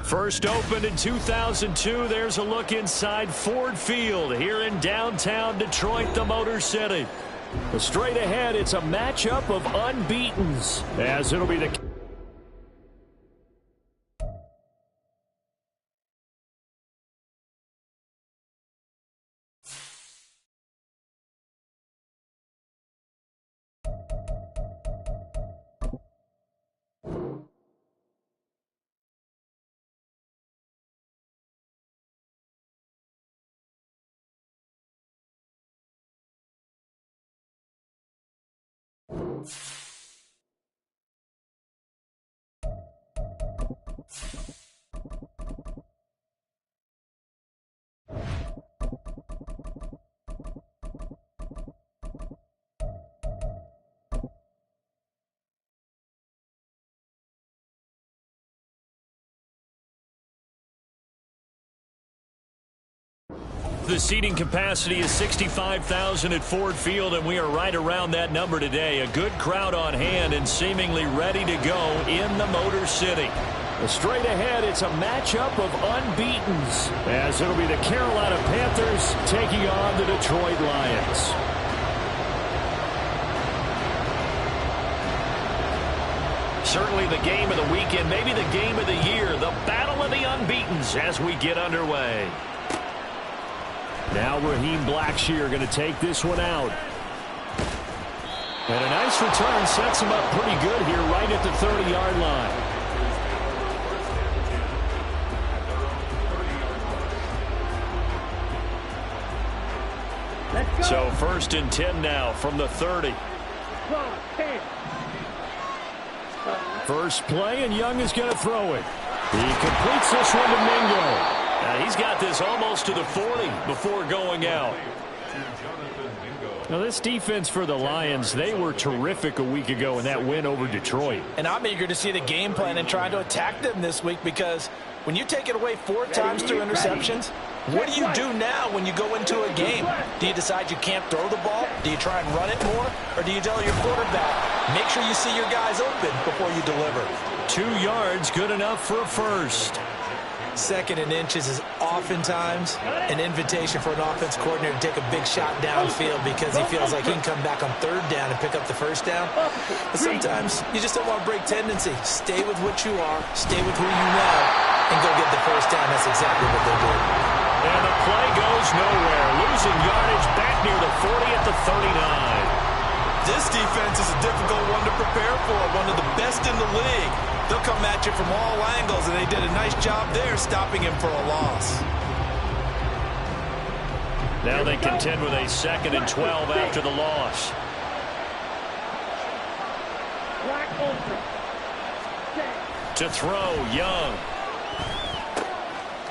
First opened in 2002, there's a look inside Ford Field here in downtown Detroit, the Motor City. Straight ahead, it's a matchup of unbeatens, as it'll be the... The seating capacity is 65,000 at Ford Field, and we are right around that number today. A good crowd on hand and seemingly ready to go in the Motor City. Straight ahead, it's a matchup of unbeatens, as it'll be the Carolina Panthers taking on the Detroit Lions. Certainly the game of the weekend, maybe the game of the year, the battle of the unbeatens as we get underway. Now Raheem Blackshear going to take this one out. And a nice return sets him up pretty good here right at the 30-yard line. So first and 10 now from the 30. First play, and Young is going to throw it. He completes this one to Mingo. He's got this almost to the 40 before going out. Now, this defense for the Lions, they were terrific a week ago in that win over Detroit. And I'm eager to see the game plan and try to attack them this week, because when you take it away 4 times through interceptions, what do you do now when you go into a game? Do you decide you can't throw the ball? Do you try and run it more? Or do you tell your quarterback, make sure you see your guys open before you deliver? 2 yards, good enough for a first. Second and inches is oftentimes an invitation for an offense coordinator to take a big shot downfield because he feels like he can come back on 3rd down and pick up the first down. But sometimes you just don't want to break tendency. Stay with what you are, stay with who you know, and go get the first down. That's exactly what they did. And the play goes nowhere. Losing yardage back near the 40 at the 39. This defense is a difficult one to prepare for, one of the best in the league. They'll come at you from all angles, and they did a nice job there stopping him for a loss. Now they contend with a 2nd and 12 after the loss. To throw, Young.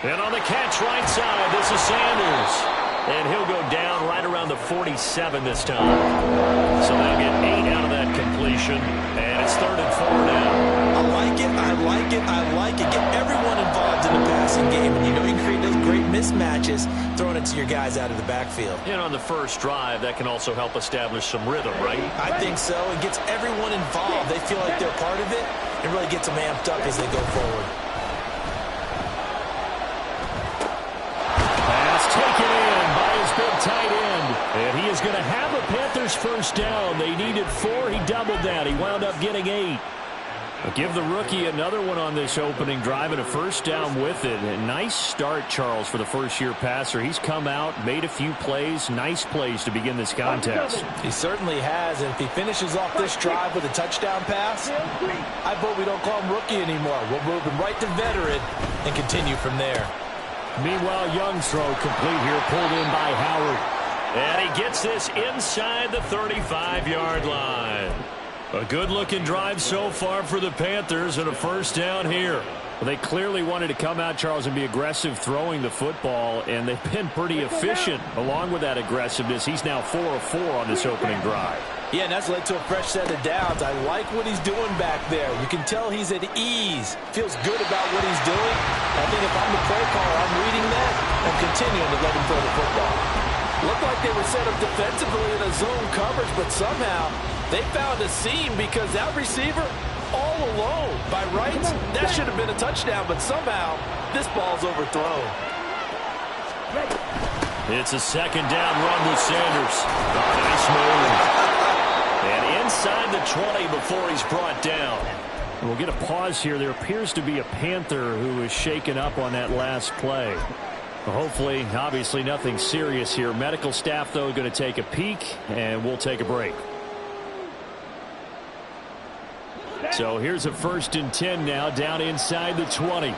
And on the catch right side, this is Sanders. And he'll go down right around the 47 this time. So they'll get 8 out of that completion. And it's 3rd and 4 now. I like it, I like it, I like it. Get everyone involved in the passing game. And you know you can create those great mismatches throwing it to your guys out of the backfield. And on the first drive, that can also help establish some rhythm, right? I think so. It gets everyone involved. They feel like they're part of it. It really gets them amped up as they go forward. Taken in by his big tight end. And he is going to have a Panthers first down. They needed 4. He doubled that. He wound up getting 8. But give the rookie another one on this opening drive and a first down with it. A nice start, Charles, for the first-year passer. He's come out, made a few plays, nice plays to begin this contest. He certainly has. And if he finishes off this drive with a touchdown pass, I vote we don't call him rookie anymore. We'll move him right to veteran and continue from there. Meanwhile, Young's throw complete here, pulled in by Howard. And he gets this inside the 35-yard line. A good-looking drive so far for the Panthers and a first down here. Well, they clearly wanted to come out, Charles, and be aggressive throwing the football, and they've been pretty efficient along with that aggressiveness. He's now 4 of 4 on this opening drive. Yeah, and that's led to a fresh set of downs. I like what he's doing back there. You can tell he's at ease. Feels good about what he's doing. I think if I'm the play caller, I'm reading that and continuing to let him throw the football. Looked like they were set up defensively in a zone coverage, but somehow they found a seam because that receiver all alone. By rights, that should have been a touchdown, but somehow this ball's overthrown. It's a second down run with Sanders. Nice move. And inside the 20 before he's brought down. We'll get a pause here. There appears to be a Panther who is shaken up on that last play. Well, hopefully, obviously nothing serious here. Medical staff, though, going to take a peek, and we'll take a break. So here's a 1st and 10 now, down inside the 20. They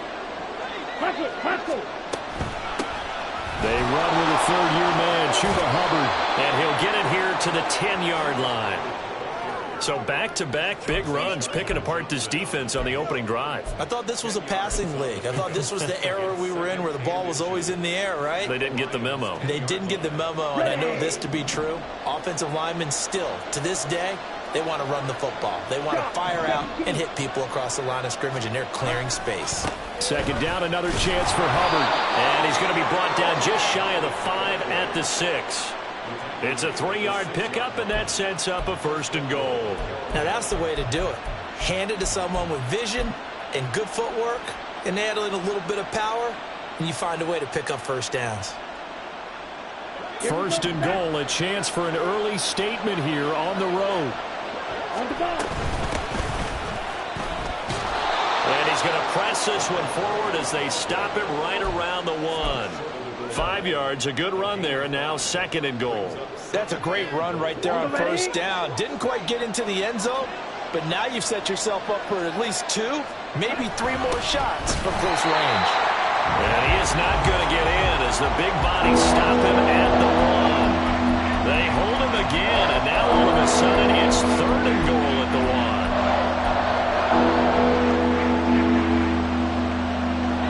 run with a 3rd-year man, Chuba Hubbard, and he'll get it here to the 10-yard line. So back-to-back big runs, picking apart this defense on the opening drive. I thought this was a passing league. I thought this was the era we were in where the ball was always in the air, right? They didn't get the memo. They didn't get the memo, and I know this to be true. Offensive linemen still, to this day, they want to run the football. They want to fire out and hit people across the line of scrimmage, and they're clearing space. Second down, another chance for Hubbard. And he's going to be brought down just shy of the 5 at the 6. It's a 3-yard pickup, and that sets up a 1st and goal. Now, that's the way to do it. Hand it to someone with vision and good footwork, and add in a little bit of power, and you find a way to pick up first downs. 1st and goal, a chance for an early statement here on the road. And he's going to press this one forward as they stop him right around the 1. 5 yards, a good run there, and now 2nd and goal. That's a great run right there on first down. Didn't quite get into the end zone, but now you've set yourself up for at least 2, maybe 3 more shots from close range. And he is not going to get in as the big bodies stop him at the 1. They hold him again, and now all of a sudden it's 3rd and goal at the 1.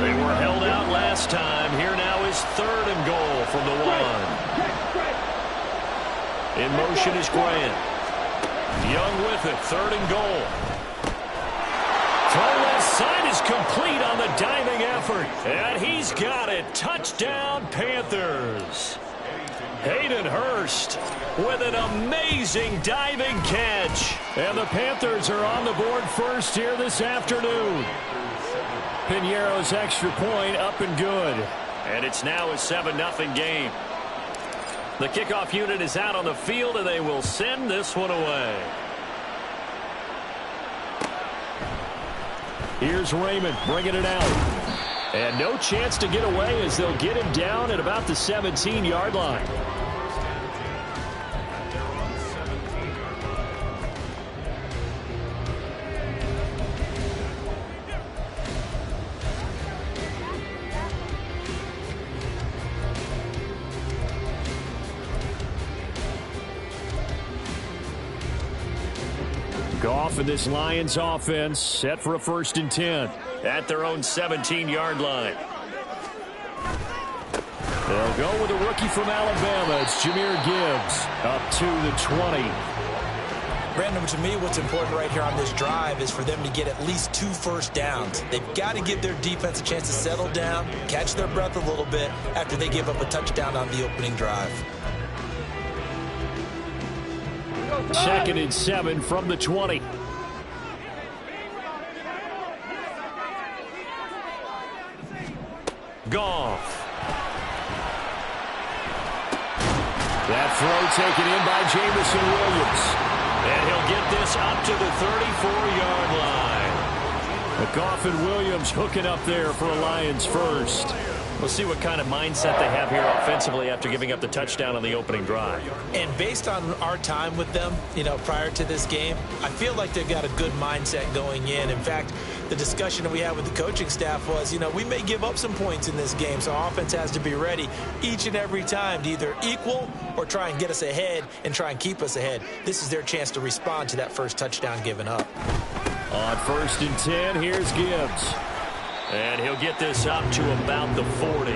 They were held out last time. Here now is 3rd and goal from the 1. In motion is Grant. Young with it, 3rd and goal. Throw left side is complete on the diving effort. And he's got it. Touchdown, Panthers. Hayden Hurst with an amazing diving catch. And the Panthers are on the board first here this afternoon. Piñeiro's extra point up and good. And it's now a 7-0 game. The kickoff unit is out on the field, and they will send this one away. Here's Raymond bringing it out. And no chance to get away as they'll get him down at about the 17-yard line. Goff and this Lions offense set for a 1st and 10 at their own 17-yard line. They'll go with a rookie from Alabama. It's Jahmyr Gibbs up to the 20. Brandon, to me, what's important right here on this drive is for them to get at least 2 first downs. They've got to give their defense a chance to settle down, catch their breath a little bit after they give up a touchdown on the opening drive. 2nd and 7 from the 20. Goff. That throw taken in by Jamison Williams. And he'll get this up to the 34-yard line. Goff and Williams hooking up there for a Lions first. We'll see what kind of mindset they have here offensively after giving up the touchdown on the opening drive. And based on our time with them, prior to this game, I feel like they've got a good mindset going in. In fact, the discussion that we had with the coaching staff was, we may give up some points in this game, so our offense has to be ready each and every time to either equal or try and get us ahead and try and keep us ahead. This is their chance to respond to that first touchdown given up. On 1st and 10, here's Gibbs. And he'll get this up to about the 40.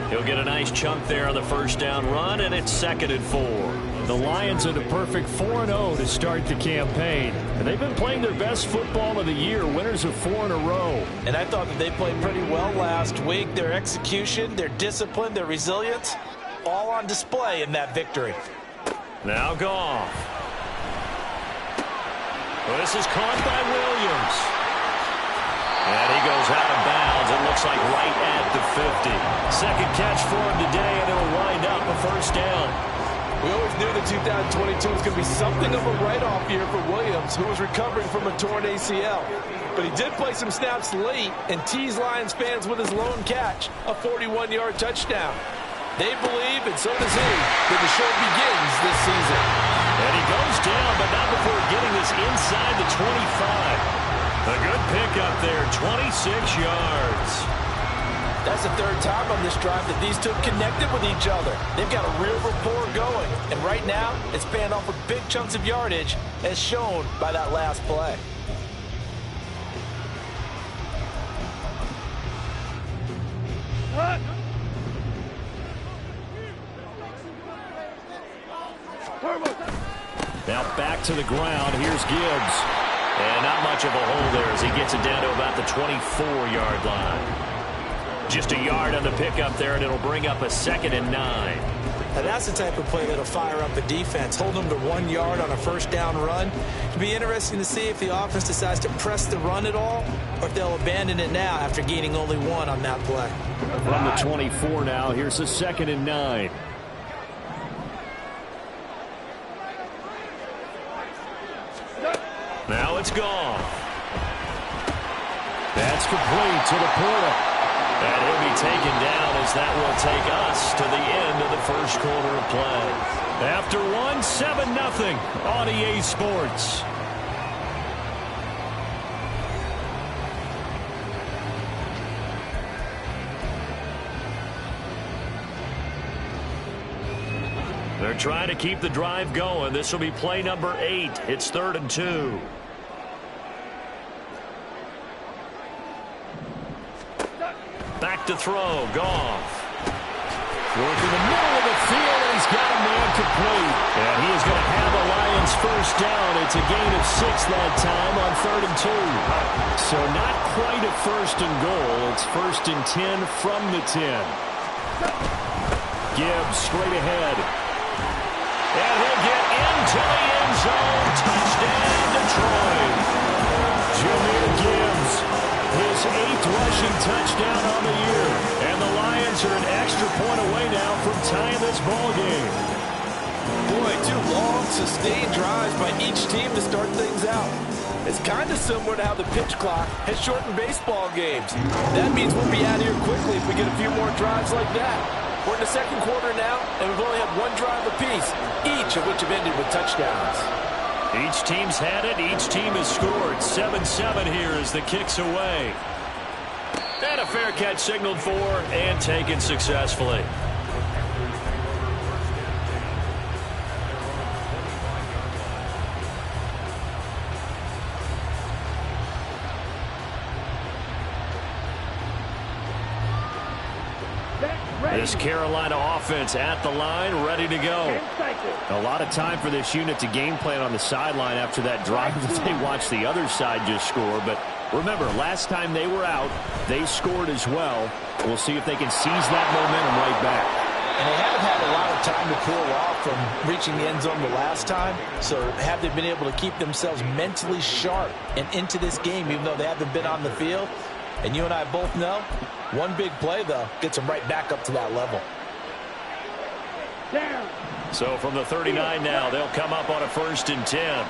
He'll get a nice chunk there on the first down run, and it's 2nd and 4. The Lions are the perfect 4-0 to start the campaign. And they've been playing their best football of the year, winners of 4 in a row. And I thought that they played pretty well last week. Their execution, their discipline, their resilience, all on display in that victory. Now Goff. Well, this is caught by Williams. And he goes out of bounds. It looks like right at the 50. Second catch for him today, and it'll wind up a first down. We always knew that 2022 was going to be something of a write-off year for Williams, who was recovering from a torn ACL. But he did play some snaps late and teased Lions fans with his lone catch, a 41-yard touchdown. They believe, and so does he, that the show begins this season. And he goes down, but not before getting this inside the 25. A good pickup there, 26 yards. That's the 3rd time on this drive that these two connected with each other. They've got a real rapport going. And right now, it's paying off with big chunks of yardage, as shown by that last play. Now back to the ground. Here's Gibbs. And not much of a hole there as he gets it down to about the 24-yard line. Just a yard on the pickup there, and it'll bring up a 2nd and 9. Now that's the type of play that'll fire up a defense. Hold them to 1 yard on a first down run. It'll be interesting to see if the offense decides to press the run at all or if they'll abandon it now after gaining only 1 on that play. From the 24 now, here's a 2nd and 9. Now it's gone. That's complete to Laporta. And he'll be taken down as that will take us to the end of the first quarter of play. After 7-0 on EA Sports. They're trying to keep the drive going. This will be play number 8. It's 3rd and 2. Back to throw. Goff. Working the middle of the field, and he's got a man complete. And he is going to have the Lions first down. It's a gain of 6 that time on 3rd and 2. So not quite a 1st and goal. It's 1st and 10 from the 10. Gibbs straight ahead. And he'll get into the end zone. Touchdown, Detroit. Jahmyr Gibbs, his 8th rushing touchdown on the year. And the Lions are an extra point away now from tying this ball game. Boy, 2 long, sustained drives by each team to start things out. It's kind of similar to how the pitch clock has shortened baseball games. That means we'll be out of here quickly if we get a few more drives like that. We're in the 2nd quarter now, and we've only had 1 drive apiece, each of which have ended with touchdowns. Each team's had it. Each team has scored. 7-7 here as the kick's away. And a fair catch signaled for and taken successfully. This Carolina offense at the line, ready to go. A lot of time for this unit to game plan on the sideline after that drive that they watched the other side just score. But remember, last time they were out, they scored as well. We'll see if they can seize that momentum right back. And they haven't had a lot of time to cool off from reaching the end zone the last time. So have they been able to keep themselves mentally sharp and into this game, even though they haven't been on the field? And you and I both know, one big play, though, gets them right back up to that level. So from the 39 now, they'll come up on a 1st and 10.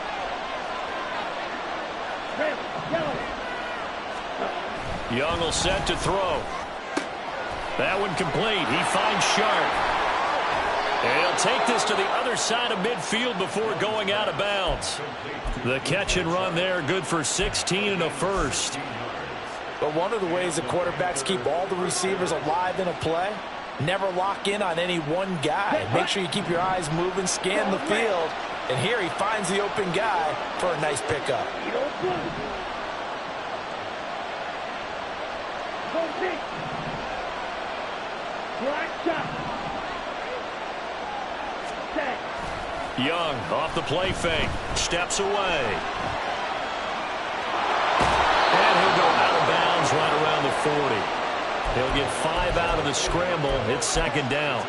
Young will set to throw. That one complete. He finds Sharp. And he'll take this to the other side of midfield before going out of bounds. The catch and run there, good for 16 and a first. But one of the ways the quarterbacks keep all the receivers alive in a play, never lock in on any one guy. Make sure you keep your eyes moving, scan the field. And here he finds the open guy for a nice pickup. Young off the play fake, steps away. And he'll go out of bounds right around the 40. He'll get 5 out of the scramble. It's 2nd down.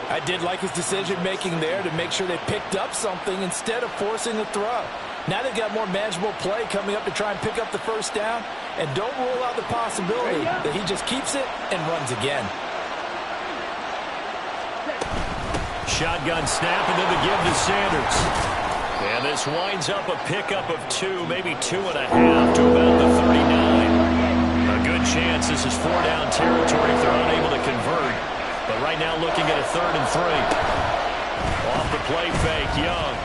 I did like his decision-making there to make sure they picked up something instead of forcing the throw. Now they've got more manageable play coming up to try and pick up the 1st down. And don't rule out the possibility that he just keeps it and runs again. Shotgun snap and then the give to Sanders. And this winds up a pickup of 2, maybe 2.5 to about the 39. A good chance this is 4-down territory if they're unable to convert. But right now looking at a 3rd and 3. Off the play fake, Young.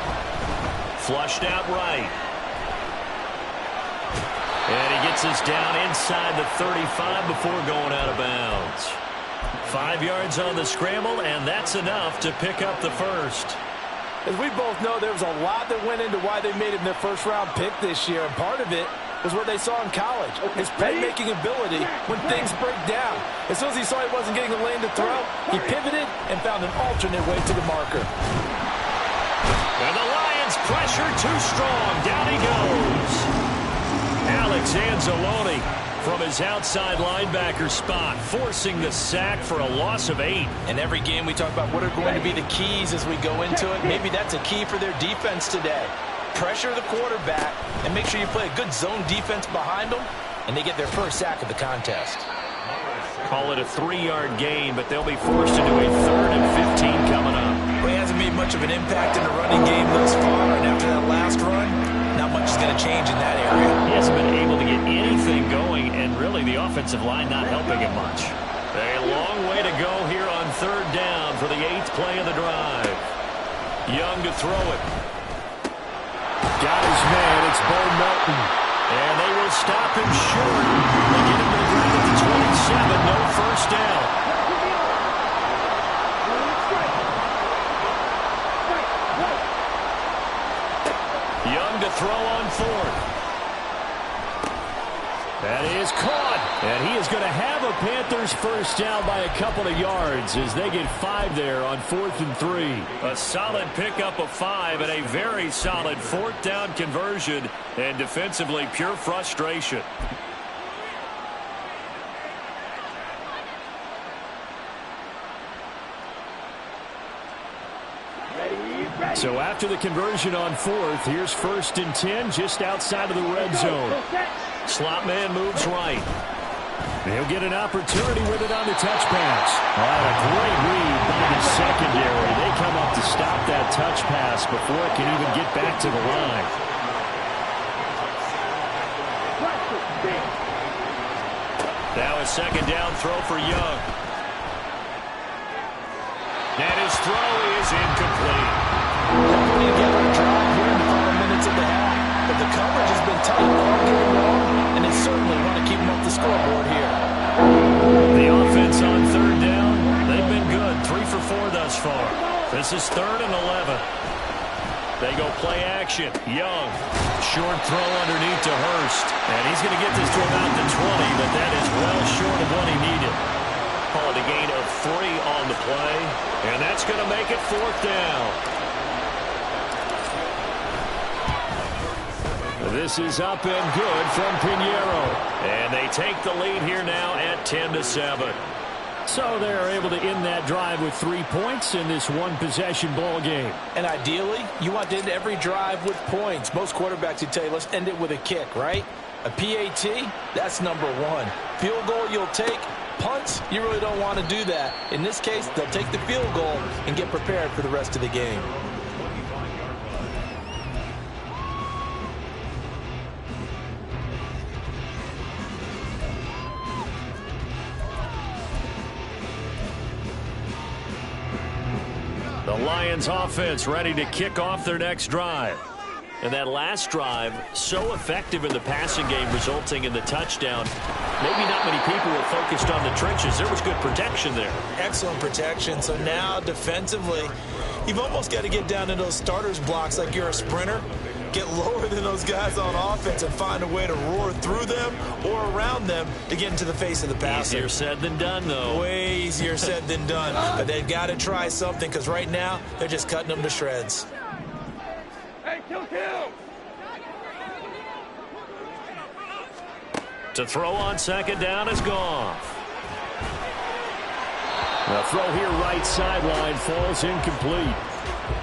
Flushed out right. And he gets us down inside the 35 before going out of bounds. 5 yards on the scramble, and that's enough to pick up the 1st. As we both know, there was a lot that went into why they made him their 1st-round pick this year, and part of it was what they saw in college, his playmaking ability when things break down. As soon as he saw he wasn't getting a lane to throw, he pivoted and found an alternate way to the marker. And the Lions pressure too strong. Down he goes. Alex Anzalone from his outside linebacker spot, forcing the sack for a loss of 8. In every game we talk about what are going to be the keys as we go into it. Maybe that's a key for their defense today. Pressure the quarterback and make sure you play a good zone defense behind them, and they get their 1st sack of the contest. Call it a 3-yard gain, but they'll be forced into a 3rd and 15 coming up. Well, he hasn't made much of an impact in the running game thus far, and after that last run, not much is going to change in that area. He hasn't been able to get anything going, and really the offensive line not helping him much. A long way to go here on 3rd down for the 8th play of the drive. Young to throw it. Got his man. It's Bo Melton. And they will stop him short. They get him to the ground at the 27. No 1st down. Young to throw on 4th. That is caught. And he is going to have a Panthers 1st down by a couple of yards as they get 5 there on 4th and 3. A solid pickup of 5 and a very solid 4th down conversion. And defensively, pure frustration. So after the conversion on 4th, here's 1st and 10 just outside of the red zone. Slot man moves right. He'll get an opportunity with it on the touch pass. A great read by the secondary. They come up to stop that touch pass before it can even get back to the line. Now a 2nd down throw for Young. And his throw is incomplete. They're putting together a drive here in the final minutes of the half, but the coverage has been tight all game long, and they certainly want to keep them off the scoreboard here. The offense on 3rd down, they've been good. 3 for 4 thus far. This is 3rd and 11. They go play action. Young, short throw underneath to Hurst, and he's going to get this to about the 20, but that is well short of what he needed. Call it a gain of 3 on the play. And that's going to make it 4th down. This is up and good from Pinheiro. And they take the lead here now at 10-7. So they're able to end that drive with 3 points in this one-possession ball game. And ideally, you want to end every drive with points. Most quarterbacks would tell you, let's end it with a kick, right? A PAT, that's number 1. Field goal you'll take. Punts, you really don't want to do that. In this case, they'll take the field goal and get prepared for the rest of the game. The Lions offense ready to kick off their next drive. And that last drive, so effective in the passing game, resulting in the touchdown. Maybe not many people were focused on the trenches. There was good protection there. Excellent protection. So now, defensively, you've almost got to get down to those starters blocks like you're a sprinter. Get lower than those guys on offense and find a way to roar through them or around them to get into the face of the passer. Easier said than done, though. Way easier said than done. But they've got to try something because right now, they're just cutting them to shreds. Hey, kill. To throw on 2nd down is Goff. The throw here right sideline falls incomplete.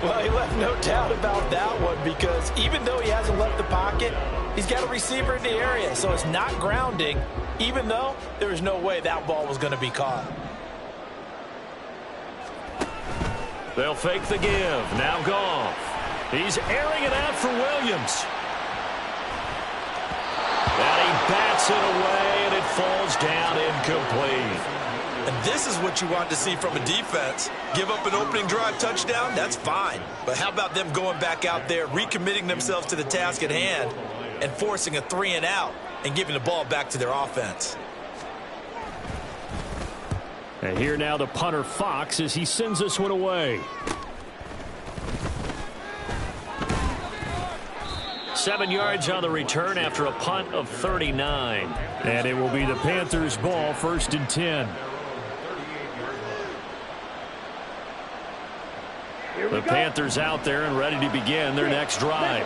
Well, he left no doubt about that one because even though he hasn't left the pocket, he's got a receiver in the area, so it's not grounding, even though there was no way that ball was going to be caught. They'll fake the give. Now Goff. He's airing it out for Williams. And he bats it away, and it falls down incomplete. And this is what you want to see from a defense. Give up an opening drive touchdown, that's fine. But how about them going back out there, recommitting themselves to the task at hand, and forcing a 3-and-out and giving the ball back to their offense? And here now the punter Fox as he sends this one away. 7 yards on the return after a punt of 39. And it will be the Panthers' ball, 1st and 10. The Panthers out there and ready to begin their next drive.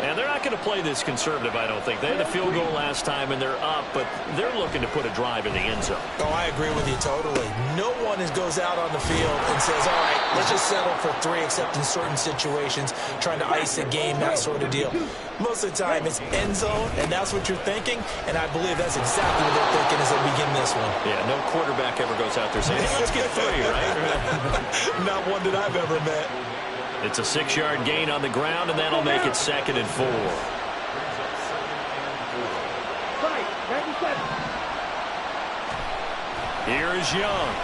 And they're not going to play this conservative, I don't think. They had the field goal last time, and they're up, but they're looking to put a drive in the end zone. Oh, I agree with you totally. No one goes out on the field and says, all right, let's just settle for 3, except in certain situations, trying to ice a game, that sort of deal. Most of the time, it's end zone, and that's what you're thinking, and I believe that's exactly what they're thinking as they begin this one. Yeah, no quarterback ever goes out there saying, hey, let's get 3, right? Not one that I've ever met. It's a 6-yard gain on the ground, and that'll make it 2nd and 4. Here is Young.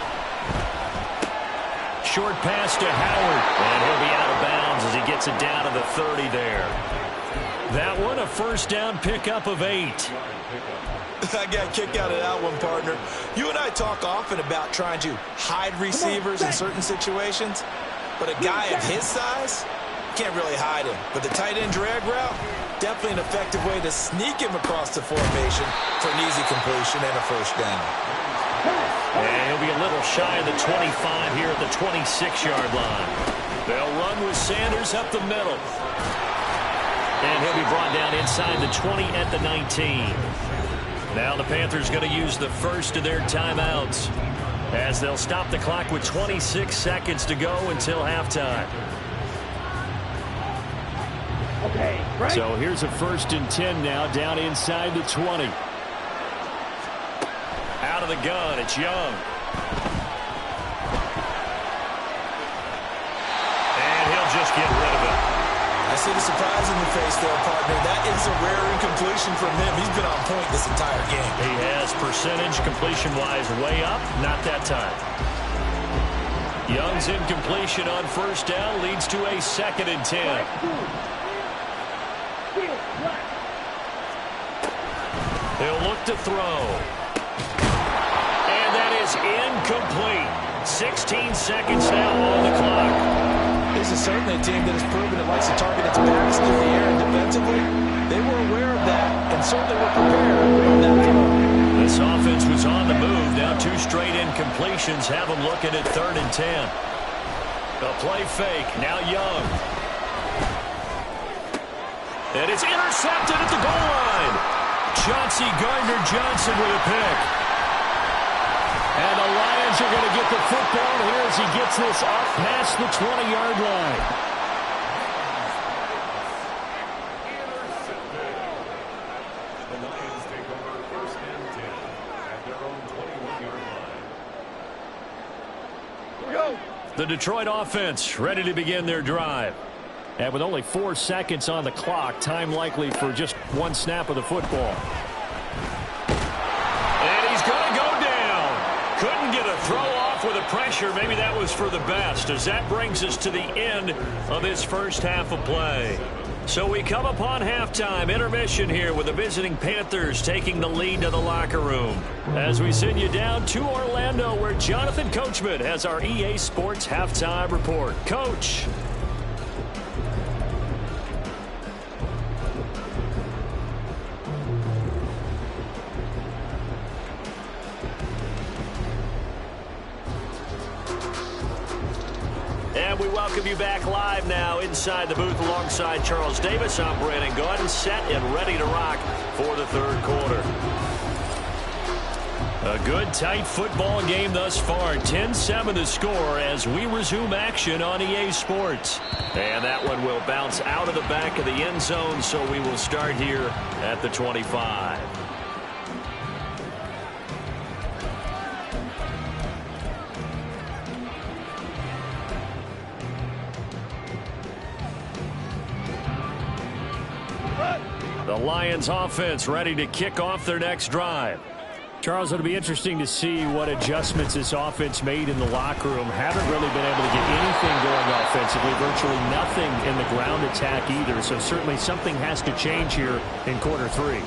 Short pass to Howard, and he'll be out of bounds as he gets it down to the 30 there. That one, a 1st down pickup of 8. I got a kick out of that one, partner. You and I talk often about trying to hide receivers in certain situations. But a guy of his size, can't really hide him. But the tight end drag route, definitely an effective way to sneak him across the formation for an easy completion and a 1st down. And he'll be a little shy of the 25 here at the 26-yard line. They'll run with Sanders up the middle. And he'll be brought down inside the 20 at the 19. Now the Panthers going to use the first of their timeouts, as they'll stop the clock with 26 seconds to go until halftime. Okay, right. So here's a 1st and 10 now, down inside the 20. Out of the gun, it's Young. And he'll just get rid of it. I see the surprise in the face there, partner. That is a rare incompletion from him. He's been on point this entire game. He has percentage completion-wise way up, not that time. Young's incompletion on 1st down leads to a 2nd and 10. He'll look to throw. And that is incomplete. 16 seconds now on the clock. This is certainly a team that has proven it likes to target its backs through the air, and defensively, they were aware of that and certainly were prepared on that throw. This offense was on the move. Now 2 straight incompletions have them looking at 3rd and 10. A play fake. Now Young. And it's intercepted at the goal line. Chauncey Gardner-Johnson with a pick. And the Lions are going to get the football here as he gets this up past the 20-yard line. The Detroit offense ready to begin their drive. And with only 4 seconds on the clock, time likely for just 1 snap of the football. And he's going to go down. Couldn't get a throw off with the pressure. Maybe that was for the best, as that brings us to the end of this first half of play. So we come upon halftime, intermission here with the visiting Panthers taking the lead to the locker room. As we send you down to Orlando, where Jonathan Coachman has our EA Sports halftime report. Coach. And we welcome you back live now inside the booth alongside Charles Davis. I'm Brandon Gaudin, set and ready to rock for the 3rd quarter. A good, tight football game thus far. 10-7 the score as we resume action on EA Sports. And that one will bounce out of the back of the end zone, so we will start here at the 25. The Lions offense ready to kick off their next drive. Charles, it'll be interesting to see what adjustments this offense made in the locker room. Haven't really been able to get anything going offensively, virtually nothing in the ground attack either. So certainly something has to change here in quarter 3.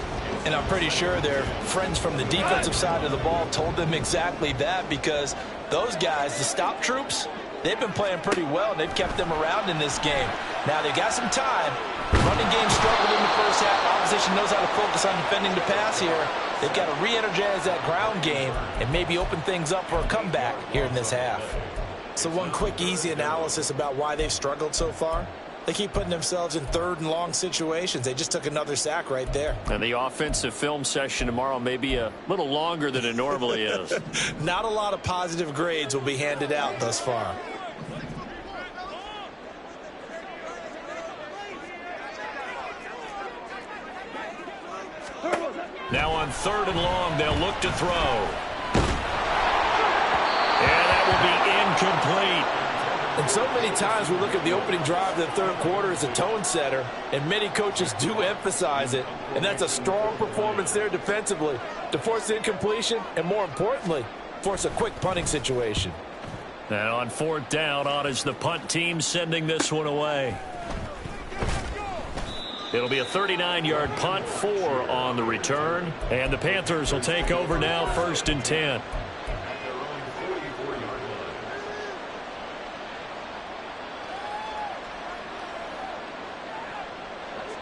And I'm pretty sure their friends from the defensive side of the ball told them exactly that, because those guys, the stop troops, they've been playing pretty well, and they've kept them around in this game. Now, they've got some time. Running game struggled in the first half. Opposition knows how to focus on defending the pass here. They've got to re-energize that ground game and maybe open things up for a comeback here in this half. So one quick, easy analysis about why they've struggled so far. They keep putting themselves in 3rd and long situations. They just took another sack right there. And the offensive film session tomorrow may be a little longer than it normally is. Not a lot of positive grades will be handed out thus far. Now on 3rd and long, they'll look to throw. And that will be incomplete. And so many times we look at the opening drive of the 3rd quarter as a tone setter, and many coaches do emphasize it. And that's a strong performance there defensively to force incompletion and, more importantly, force a quick punting situation. And on 4th down, on is the punt team sending this one away. It'll be a 39-yard punt, 4 on the return. And the Panthers will take over now, 1st and 10.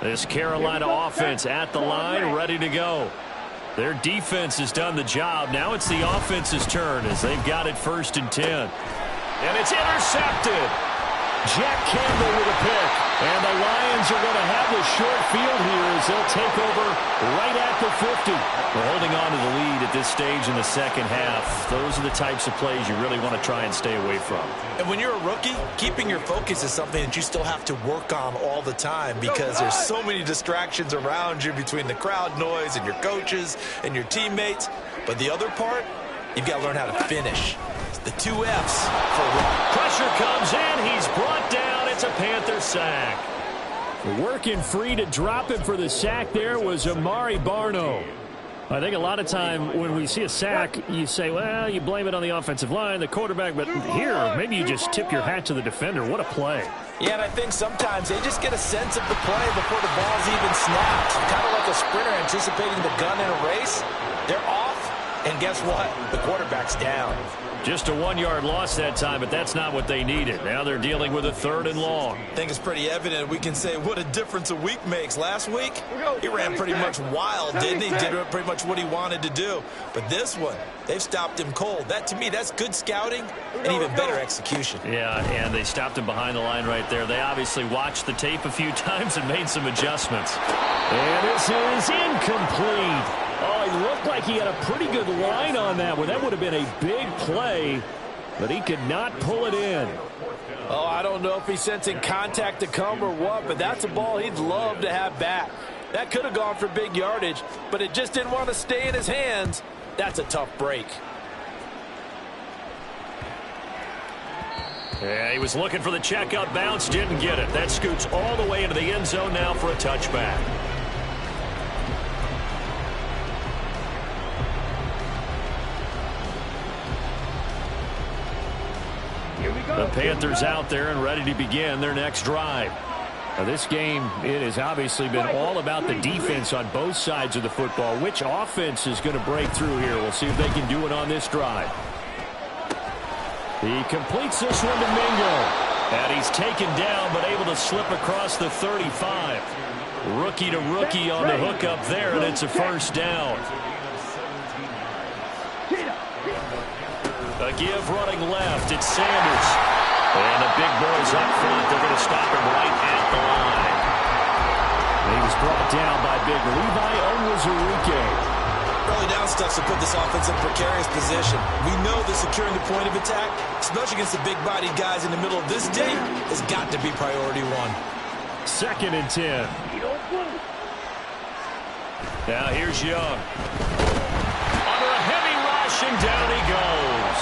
This Carolina offense at the line, ready to go. Their defense has done the job. Now it's the offense's turn as they've got it 1st and 10. And it's intercepted. Jack Campbell with a pick. And the Lions are going to have the short field here as they'll take over right at the 50. We're holding on to the lead at this stage in the 2nd half. Those are the types of plays you really want to try and stay away from. And when you're a rookie, keeping your focus is something that you still have to work on all the time, because there's so many distractions around you between the crowd noise and your coaches and your teammates. But the other part, you've got to learn how to finish. The 2 F's for run. Pressure comes in. He's brought down. It's a Panther sack. Working free to drop him for the sack there was Amari Barno. I think a lot of time when we see a sack, you say, well, you blame it on the offensive line, the quarterback, but here, maybe you just tip your hat to the defender. What a play. Yeah, and I think sometimes they just get a sense of the play before the ball's even snapped. Kind of like a sprinter anticipating the gun in a race. They're off, and guess what? The quarterback's down. Just a 1-yard loss that time, but that's not what they needed. Now they're dealing with a 3rd and long. I think it's pretty evident. We can say what a difference a week makes. Last week, he ran pretty much wild, didn't he? Did pretty much what he wanted to do. But this one, they've stopped him cold. That, to me, that's good scouting and even better execution. Yeah, and they stopped him behind the line right there. They obviously watched the tape a few times and made some adjustments. And this is incomplete. Oh, he looked like he had a pretty good line on that one. That would have been a big play, but he could not pull it in. Oh, I don't know if he's sensing contact to come or what, but that's a ball he'd love to have back. That could have gone for big yardage, but it just didn't want to stay in his hands. That's a tough break. Yeah, he was looking for the checkup bounce, didn't get it. That scoots all the way into the end zone now for a touchback. The Panthers out there and ready to begin their next drive. Now, this game, it has obviously been all about the defense on both sides of the football. Which offense is going to break through here? We'll see if they can do it on this drive. He completes this one to Mingo. And he's taken down but able to slip across the 35. Rookie to rookie on the hook up there, and it's a 1st down. A give running left. It's Sanders. And the big boys up front. They're going to stop him right at the line. He was brought down by big Levi Onwuzurike. Early down stuff to put this offense in a precarious position. We know that securing the point of attack, especially against the big-bodied guys in the middle of this day, has got to be priority 1. 2nd and 10. Now here's Young. Under a heavy rush, and down he goes.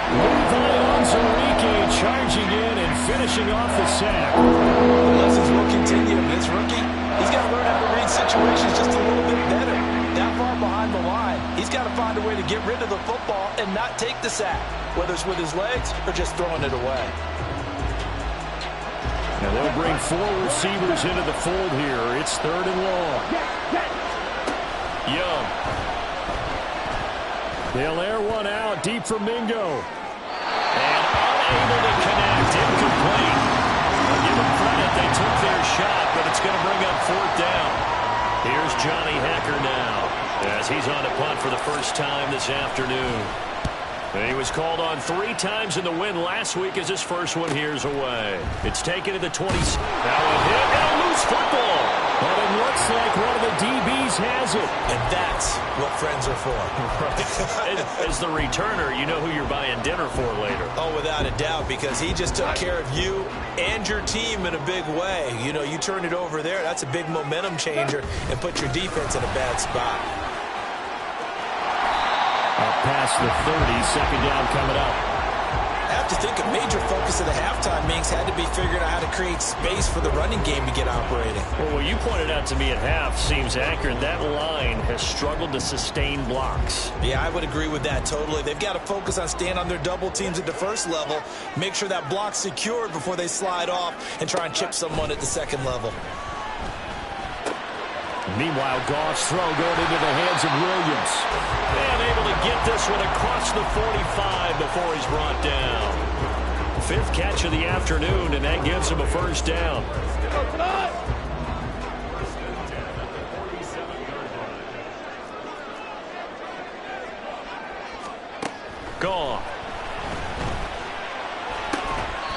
Levi Onwuzurike charging in and finishing off the sack. The lessons will continue. This rookie, he's got to learn how to read situations just a little bit better. That far behind the line, he's got to find a way to get rid of the football and not take the sack, whether it's with his legs or just throwing it away. Now they'll bring 4 receivers into the fold here. It's 3rd and long. Young. They'll air one out deep for Mingo. And unable to connect. Incomplete. I'll give them credit. They took their shot, but it's going to bring up 4th down. Here's Johnny Hacker now as he's on a punt for the first time this afternoon. And he was called on 3 times in the win last week as his first one here's away. It's taken to the 20s. Now a hit and a loose football. But it looks like one of the DBs has it. And that's what friends are for. Right. As the returner, you know who you're buying dinner for later. Oh, without a doubt, because he just took care of you and your team in a big way. You know, you turn it over there, that's a big momentum changer and put your defense in a bad spot. Up past the 30, 2nd down coming up. I have to think a major focus of the halftime Minks had to be figuring out how to create space for the running game to get operating. Well, what you pointed out to me at half seems accurate. That line has struggled to sustain blocks. Yeah, I would agree with that totally. They've got to focus on staying on their double teams at the 1st level, make sure that block's secured before they slide off and try and chip someone at the 2nd level. Meanwhile, Goff's throw going into the hands of Williams. And able to get this one across the 45 before he's brought down. 5th catch of the afternoon, and that gives him a 1st down. Goff.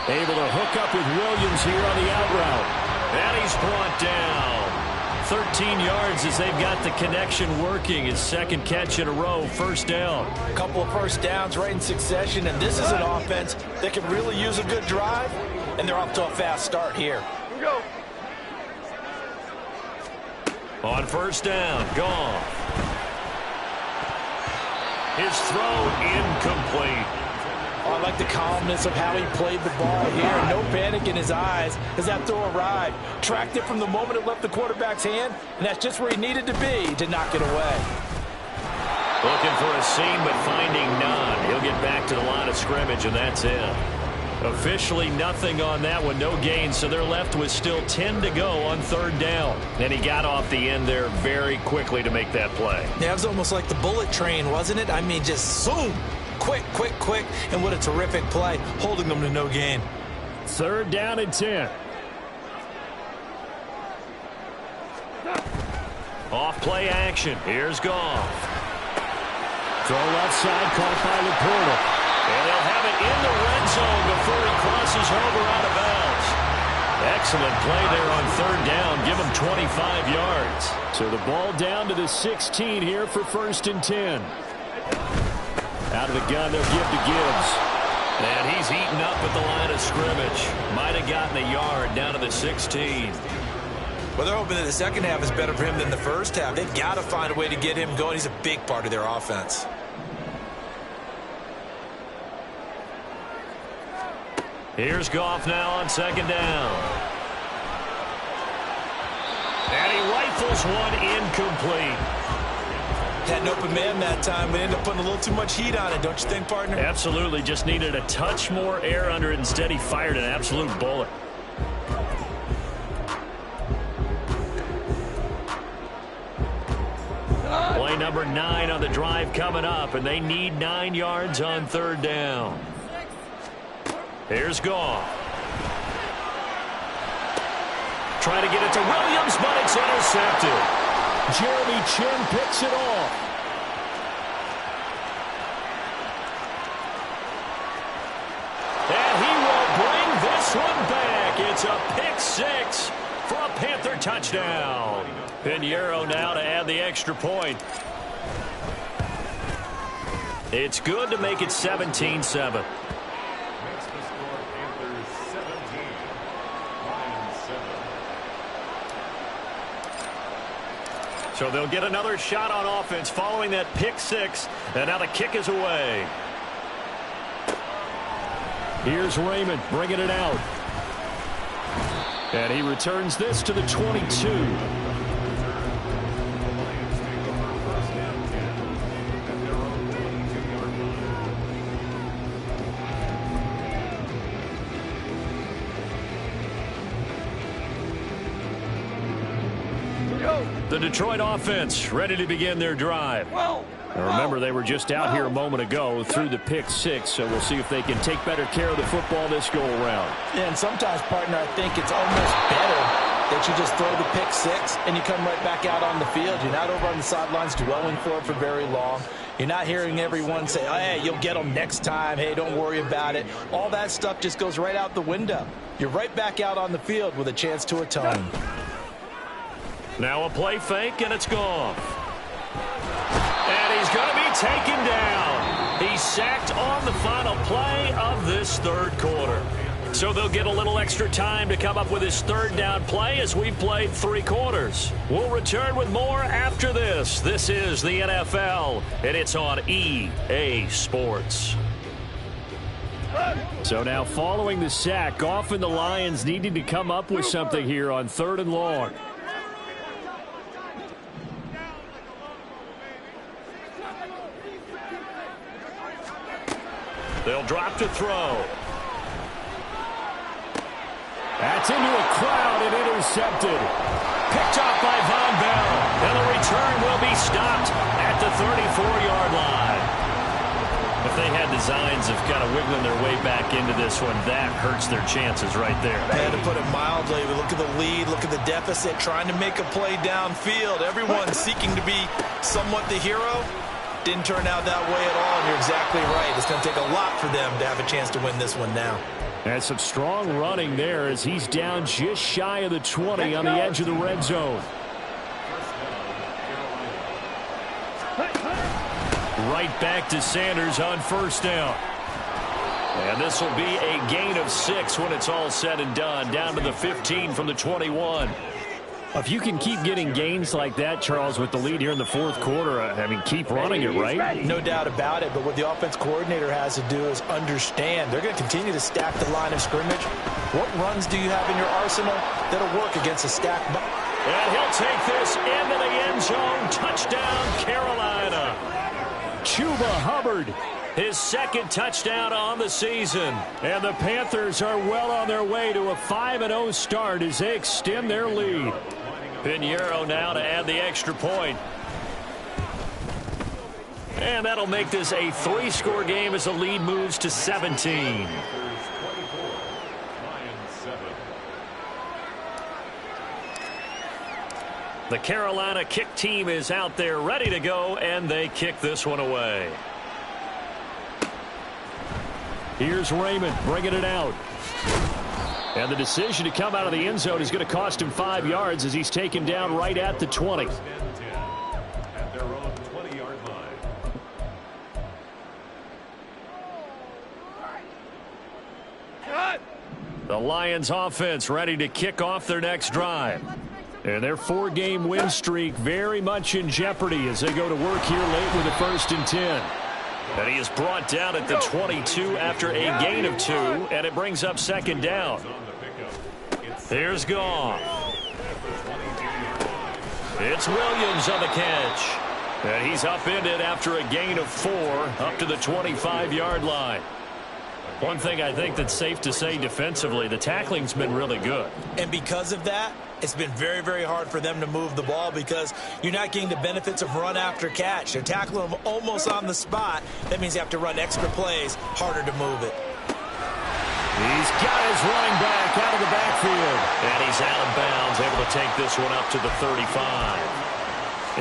Able to hook up with Williams here on the out route. And he's brought down. 13 yards as they've got the connection working. His 2nd catch in a row, 1st down. A couple of 1st downs right in succession, and this is an offense that can really use a good drive, and they're off to a fast start here. On 1st down, Goff. His throw incomplete. Oh, I like the calmness of how he played the ball here. No panic in his eyes as that throw arrived. Tracked it from the moment it left the quarterback's hand, and that's just where he needed to be to knock it away. Looking for a seam, but finding none. He'll get back to the line of scrimmage, and that's it. Officially nothing on that one, no gain, so they're left with still 10 to go on 3rd down. And he got off the end there very quickly to make that play. Yeah, it was almost like the bullet train, wasn't it? I mean, just zoom. Quick, quick, quick, and what a terrific play, holding them to no gain. 3rd down and 10. Off play action. Here's Goff. Throw left side, caught by Laporta. And they'll have it in the red zone before he crosses over out of bounds. Excellent play there on 3rd down. Give him 25 yards. So the ball down to the 16 here for 1st and 10. Out of the gun, they'll give to Gibbs. And he's eaten up at the line of scrimmage. Might have gotten a yard down to the 16. Well, they're hoping that the second half is better for him than the first half. They've got to find a way to get him going. He's a big part of their offense. Here's Goff now on 2nd down. And he rifles one incomplete. Had an open man that time, but ended up putting a little too much heat on it, don't you think, partner? Absolutely. Just needed a touch more air under it. Instead, he fired an absolute bullet. Play number 9 on the drive coming up, and they need 9 yards on 3rd down. Here's Goff. Trying to get it to Williams, but it's intercepted. Jeremy Chin picks it off. And he will bring this one back. It's a pick 6 for a Panther touchdown. Pinheiro now to add the extra point. It's good to make it 17-7. So they'll get another shot on offense following that pick 6. And now the kick is away. Here's Raymond bringing it out. And he returns this to the 22. The Detroit offense ready to begin their drive. Now remember, they were just out here a moment ago through the pick 6, so we'll see if they can take better care of the football this go-around. Yeah, and sometimes, partner, I think it's almost better that you just throw the pick 6 and you come right back out on the field. You're not over on the sidelines dwelling for it for very long. You're not hearing everyone say, oh, hey, you'll get them next time. Hey, don't worry about it. All that stuff just goes right out the window. You're right back out on the field with a chance to atone. Now a play fake, and it's gone. And he's going to be taken down. He's sacked on the final play of this 3rd quarter. So they'll get a little extra time to come up with his 3rd down play as we've played 3 quarters. We'll return with more after this. This is the NFL, and it's on EA Sports. So now following the sack, Goff and the Lions needing to come up with something here on 3rd and long. They'll drop to throw. That's into a crowd and intercepted. Picked off by Von Bell. And the return will be stopped at the 34-yard line. If they had designs of kind of wiggling their way back into this one, that hurts their chances right there. And to put it mildly, look at the lead, look at the deficit, trying to make a play downfield. Everyone seeking to be somewhat the hero. Didn't turn out that way at all, and you're exactly right. It's going to take a lot for them to have a chance to win this one now. And some strong running there as he's down just shy of the 20 on the edge of the red zone. Right back to Sanders on 1st down. And this will be a gain of 6 when it's all said and done, down to the 15 from the 21. If you can keep getting gains like that, Charles, with the lead here in the 4th quarter, I mean, keep running it, right? No doubt about it, but what the offense coordinator has to do is understand. They're going to continue to stack the line of scrimmage. What runs do you have in your arsenal that'll work against a stacked box? And he'll take this into the end zone. Touchdown, Carolina. Chuba Hubbard, his 2nd touchdown on the season. And the Panthers are well on their way to a 5-0 start as they extend their lead. Pinheiro now to add the extra point. And that'll make this a 3-score game as the lead moves to 17. The Carolina kick team is out there ready to go, and they kick this one away. Here's Raymond bringing it out. And the decision to come out of the end zone is going to cost him 5 yards as he's taken down right at the 20. At their own 20-yard line. The Lions offense ready to kick off their next drive. And their 4-game win streak very much in jeopardy as they go to work here late with a 1st and 10. And he is brought down at the 22 after a gain of 2, and it brings up 2nd down. Here's Goff. It's Williams on the catch. And he's upended after a gain of 4 up to the 25-yard line. One thing I think that's safe to say defensively, the tackling's been really good. And because of that, it's been very, very hard for them to move the ball because you're not getting the benefits of run after catch. They're tackling them almost on the spot. That means you have to run extra plays, harder to move it. He's got his running back out of the backfield. And he's out of bounds, able to take this one up to the 35.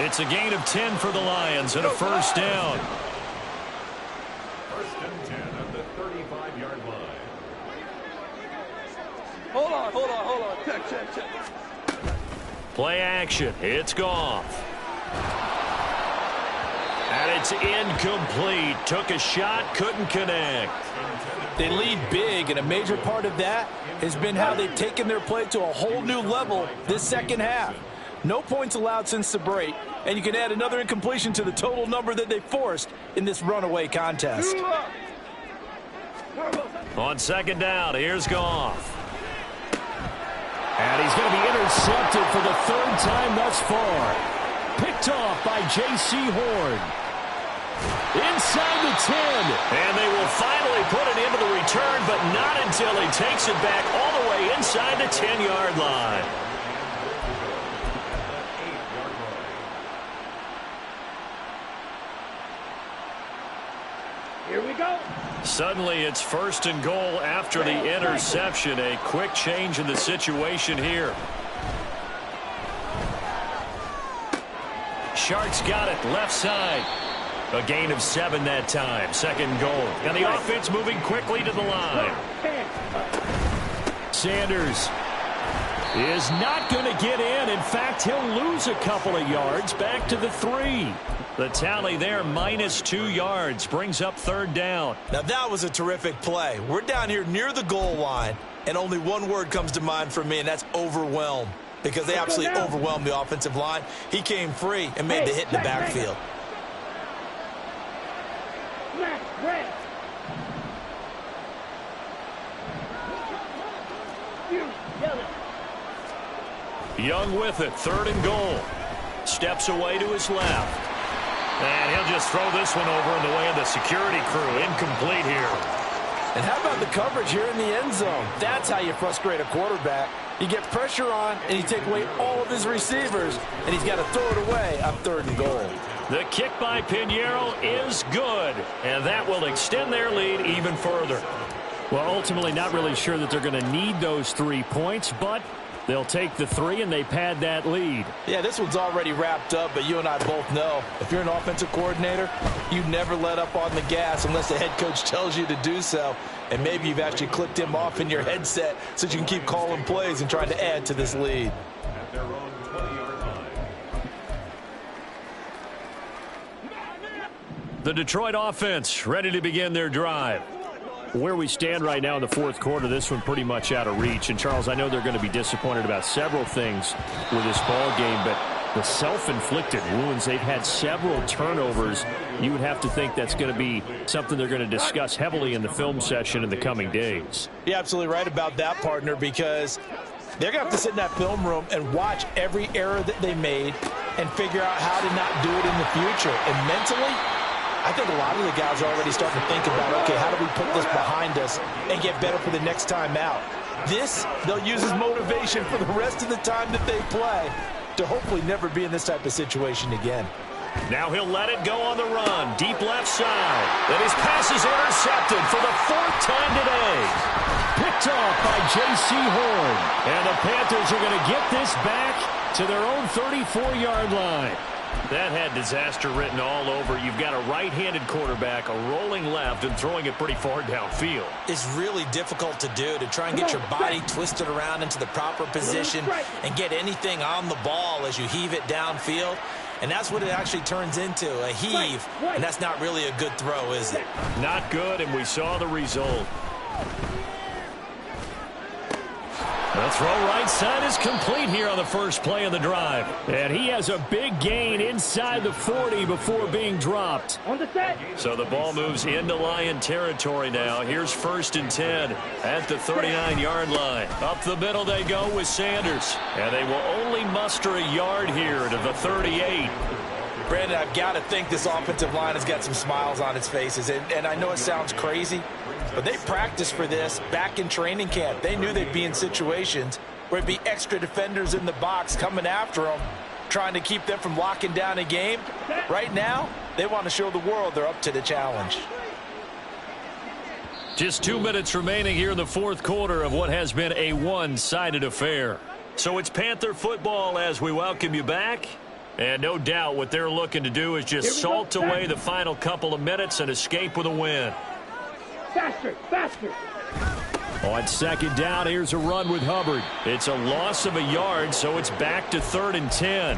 It's a gain of 10 for the Lions and a 1st down. 1st and 10 at the 35-yard line. Hold on. Check. Play action. It's Goff. And it's incomplete. Took a shot, couldn't connect. They lead big, and a major part of that has been how they've taken their play to a whole new level this second half. No points allowed since the break, and you can add another incompletion to the total number that they forced in this runaway contest. On 2nd down, here's Goff. And he's going to be intercepted for the 3rd time thus far. Picked off by J.C. Horn. Inside the 10. And they will finally put it into the return, but not until he takes it back all the way inside the 10-yard line. Here we go. Suddenly it's 1st and goal after the interception. A quick change in the situation here. Sharks got it left side. A gain of 7 that time. 2nd goal. And the offense moving quickly to the line. Sanders is not going to get in. In fact, he'll lose a couple of yards back to the 3. The tally there, -2 yards, brings up 3rd down. Now, that was a terrific play. We're down here near the goal line, and only one word comes to mind for me, and that's overwhelmed, because they absolutely overwhelmed the offensive line. He came free and made the hit in the backfield. Young with it, 3rd and goal. Steps away to his left. And he'll just throw this one over in the way of the security crew. Incomplete here. And how about the coverage here in the end zone? That's how you frustrate a quarterback. You get pressure on, and you take away all of his receivers, and he's got to throw it away on 3rd and goal. The kick by Pinheiro is good, and that will extend their lead even further. Well, ultimately not really sure that they're going to need those 3 points, but they'll take the 3 and they pad that lead. Yeah, this one's already wrapped up, but you and I both know if you're an offensive coordinator, you never let up on the gas unless the head coach tells you to do so. And maybe you've actually clicked him off in your headset so you can keep calling plays and trying to add to this lead. At their own 20-yard line. The Detroit offense ready to begin their drive. Where we stand right now in the 4th quarter, this one pretty much out of reach. And, Charles, I know they're going to be disappointed about several things with this ball game, but the self-inflicted wounds, they've had several turnovers. You would have to think that's going to be something they're going to discuss heavily in the film session in the coming days. You're absolutely right about that, partner, because they're going to have to sit in that film room and watch every error that they made and figure out how to not do it in the future. And mentally, I think a lot of the guys are already starting to think about, okay, how do we put this behind us and get better for the next time out? This, they'll use as motivation for the rest of the time that they play to hopefully never be in this type of situation again. Now he'll let it go on the run. Deep left side. And his pass is intercepted for the 4th time today. Picked off by J.C. Horn. And the Panthers are going to get this back to their own 34-yard line. That had disaster written all over. You've got a right-handed quarterback, a rolling left, and throwing it pretty far downfield. It's really difficult to do, to try and get your body twisted around into the proper position and get anything on the ball as you heave it downfield. And that's what it actually turns into, a heave. And that's not really a good throw, is it? Not good, and we saw the result. The throw right side is complete here on the first play of the drive. And he has a big gain inside the 40 before being dropped. So the ball moves into Lion territory now. Here's 1st and 10 at the 39-yard line. Up the middle they go with Sanders. And they will only muster a yard here to the 38. Brandon, I've got to think this offensive line has got some smiles on its faces. And I know it sounds crazy, but they practiced for this back in training camp. They knew they'd be in situations where it'd be extra defenders in the box coming after them, trying to keep them from locking down a game. Right now, they want to show the world they're up to the challenge. Just 2 minutes remaining here in the 4th quarter of what has been a one-sided affair. So it's Panther football as we welcome you back. And no doubt what they're looking to do is just salt away the final couple of minutes and escape with a win. Faster, faster. On 2nd down, here's a run with Hubbard. It's a loss of a yard, so it's back to 3rd and 10.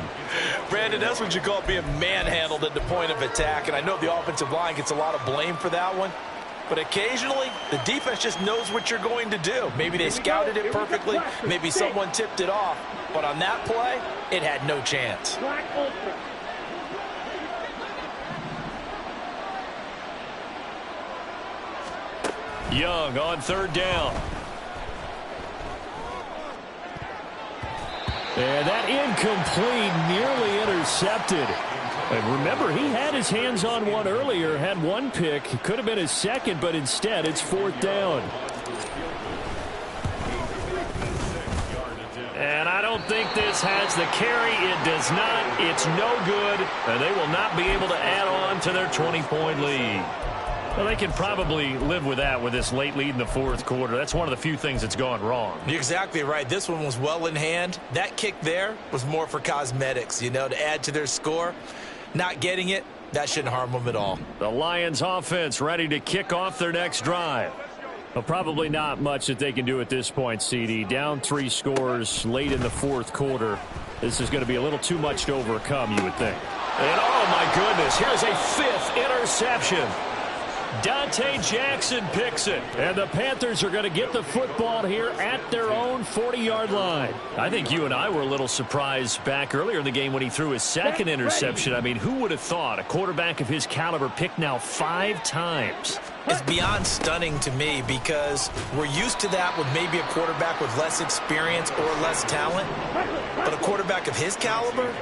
Brandon, that's what you call being manhandled at the point of attack. And I know the offensive line gets a lot of blame for that one. But occasionally, the defense just knows what you're going to do. Maybe they scouted it perfectly. Maybe someone tipped it off. But on that play, it had no chance. Young on 3rd down. And that incomplete, nearly intercepted. And remember, he had his hands on one earlier, had one pick. Could have been his second, but instead it's 4th down. And I don't think this has the carry. It does not. It's no good. And they will not be able to add on to their 20-point lead. Well, they can probably live with that with this late lead in the 4th quarter. That's one of the few things that's gone wrong. You're exactly right. This one was well in hand. That kick there was more for cosmetics, to add to their score. Not getting it, that shouldn't harm them at all. The Lions offense ready to kick off their next drive. Well, probably not much that they can do at this point, CD. Down 3 scores late in the 4th quarter. This is going to be a little too much to overcome, you would think. And, oh, my goodness, here's a 5th interception. Dante Jackson picks it. And the Panthers are going to get the football here at their own 40-yard line. I think you and I were a little surprised back earlier in the game when he threw his 2nd interception. I mean, who would have thought a quarterback of his caliber picked now 5 times? It's beyond stunning to me because we're used to that with maybe a quarterback with less experience or less talent. But a quarterback of his caliber,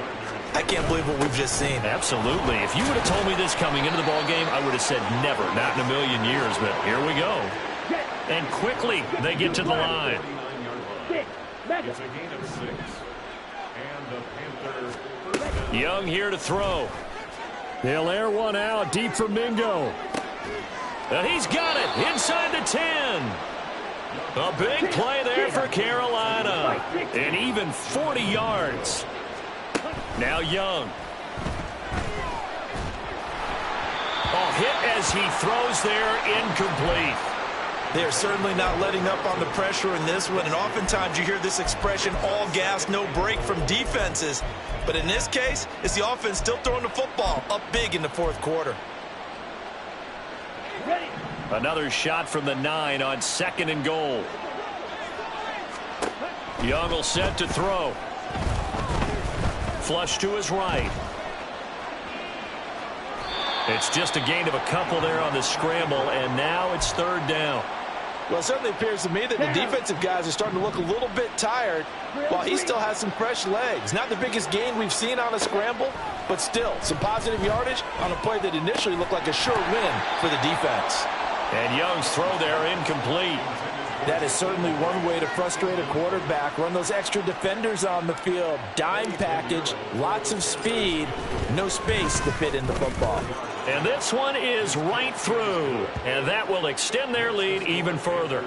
I can't believe what we've just seen. Absolutely. If you would have told me this coming into the ball game, I would have said never, not in a million years. But here we go. And quickly, they get to the line. It's a gain of 6. And the Panthers. Young here to throw. They'll air one out deep for Mingo. And he's got it inside the 10. A big play there for Carolina. And even 40 yards. Now Young. Oh, hit as he throws there, incomplete. They're certainly not letting up on the pressure in this one, and oftentimes you hear this expression, all gas, no break from defenses. But in this case, it's the offense still throwing the football up big in the 4th quarter. Another shot from the 9 on 2nd and goal. Young will set to throw. Flush to his right. It's just a gain of a couple there on the scramble, and now it's 3rd down. Well, it certainly appears to me that the defensive guys are starting to look a little bit tired while he still has some fresh legs. Not the biggest gain we've seen on a scramble, but still some positive yardage on a play that initially looked like a sure win for the defense. And Young's throw there incomplete. That is certainly one way to frustrate a quarterback. Run those extra defenders on the field. Dime package, lots of speed, no space to fit in the football. And this one is right through, and that will extend their lead even further.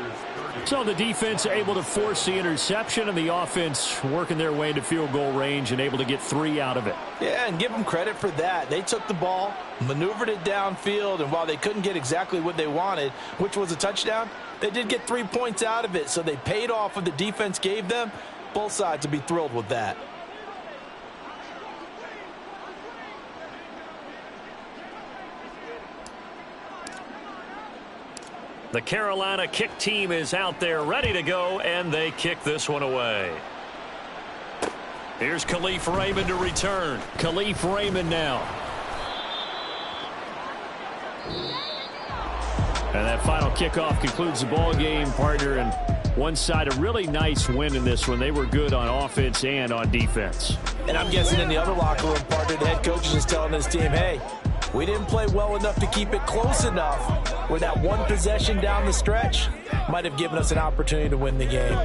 So the defense able to force the interception, and the offense working their way into field goal range and able to get 3 out of it. Yeah, and give them credit for that. They took the ball, maneuvered it downfield, and while they couldn't get exactly what they wanted, which was a touchdown, they did get 3 points out of it, so they paid off what the defense gave them. Both sides will be thrilled with that. The Carolina kick team is out there ready to go, and they kick this one away. Here's Khalif Raymond to return. Khalif Raymond now. And that final kickoff concludes the ball game, partner. And one side, a really nice win in this one. They were good on offense and on defense. And I'm guessing in the other locker room, partner, the head coach is just telling his team, hey, we didn't play well enough to keep it close enough where that one possession down the stretch might have given us an opportunity to win the game.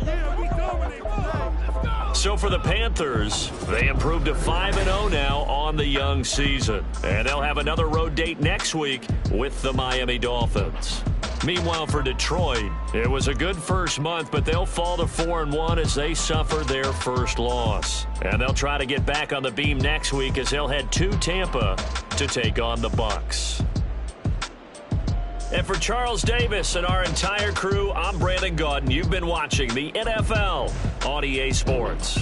So for the Panthers, they improved to 5-0 now on the young season. And they'll have another road date next week with the Miami Dolphins. Meanwhile, for Detroit, it was a good first month, but they'll fall to 4-1 as they suffer their first loss. And they'll try to get back on the beam next week as they'll head to Tampa to take on the Bucs. And for Charles Davis and our entire crew, I'm Brandon Gaudin. You've been watching the NFL on EA Sports.